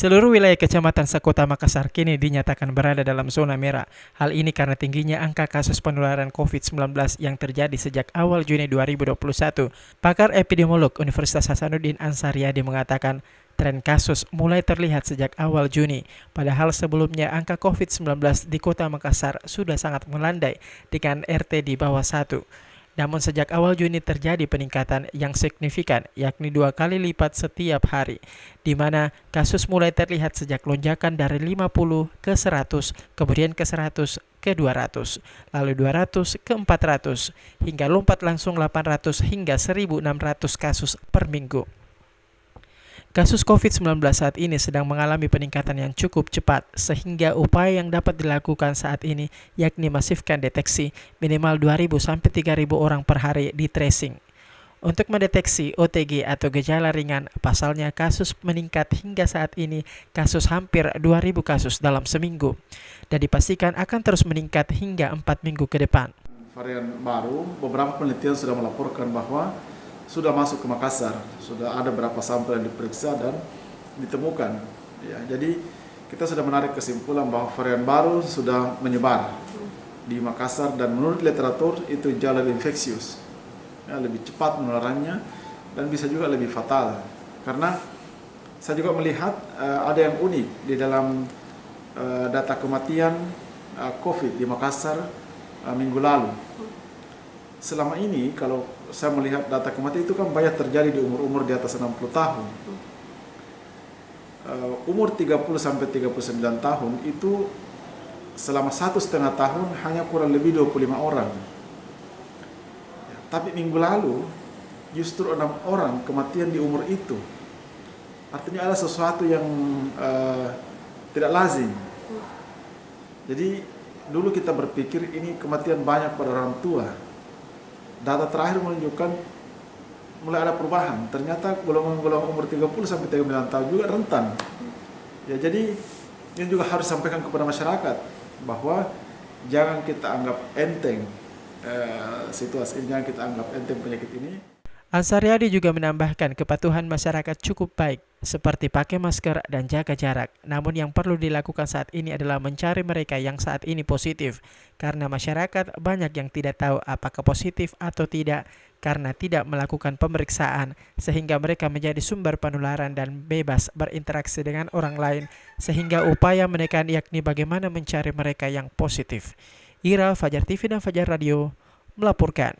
Seluruh wilayah Kecamatan Sekota Makassar kini dinyatakan berada dalam zona merah. Hal ini karena tingginya angka kasus penularan COVID-19 yang terjadi sejak awal Juni 2021. Pakar epidemiolog Universitas Hasanuddin Ansariadi mengatakan tren kasus mulai terlihat sejak awal Juni. Padahal sebelumnya angka COVID-19 di Kota Makassar sudah sangat melandai dengan RT di bawah 1. Namun sejak awal Juni terjadi peningkatan yang signifikan, yakni 2 kali lipat setiap hari, di mana kasus mulai terlihat sejak lonjakan dari 50 ke 100, kemudian ke 100 ke 200, lalu 200 ke 400, hingga lompat langsung 800 hingga 1.600 kasus per minggu. Kasus COVID-19 saat ini sedang mengalami peningkatan yang cukup cepat, sehingga upaya yang dapat dilakukan saat ini yakni masifkan deteksi minimal 2.000-3.000 orang per hari di tracing. Untuk mendeteksi OTG atau gejala ringan, pasalnya kasus meningkat hingga saat ini kasus hampir 2.000 kasus dalam seminggu, dan dipastikan akan terus meningkat hingga 4 minggu ke depan. Varian baru, beberapa penelitian sudah melaporkan bahwa sudah masuk ke Makassar, sudah ada beberapa sampel yang diperiksa dan ditemukan. Ya, jadi kita sudah menarik kesimpulan bahwa varian baru sudah menyebar di Makassar dan menurut literatur itu jalur infeksius, ya, lebih cepat penularannya dan bisa juga lebih fatal. Karena saya juga melihat ada yang unik di dalam data kematian COVID di Makassar minggu lalu. Selama ini kalau saya melihat data kematian itu kan banyak terjadi di umur-umur di atas 60 tahun. Umur 30-39 tahun itu selama 1,5 tahun hanya kurang lebih 25 orang. Tapi minggu lalu justru 6 orang kematian di umur itu. Artinya ada sesuatu yang tidak lazim. Jadi dulu kita berpikir ini kematian banyak pada orang tua. Data terakhir menunjukkan mulai ada perubahan. Ternyata golongan-golongan umur 30-39 tahun juga rentan. Ya, jadi ini juga harus disampaikan kepada masyarakat bahwa jangan kita anggap enteng situasi ini, jangan kita anggap enteng penyakit ini. Ansariadi juga menambahkan kepatuhan masyarakat cukup baik, seperti pakai masker dan jaga jarak. Namun yang perlu dilakukan saat ini adalah mencari mereka yang saat ini positif, karena masyarakat banyak yang tidak tahu apakah positif atau tidak, karena tidak melakukan pemeriksaan, sehingga mereka menjadi sumber penularan dan bebas berinteraksi dengan orang lain, sehingga upaya menekan yakni bagaimana mencari mereka yang positif. Ira, Fajar TV dan Fajar Radio melaporkan.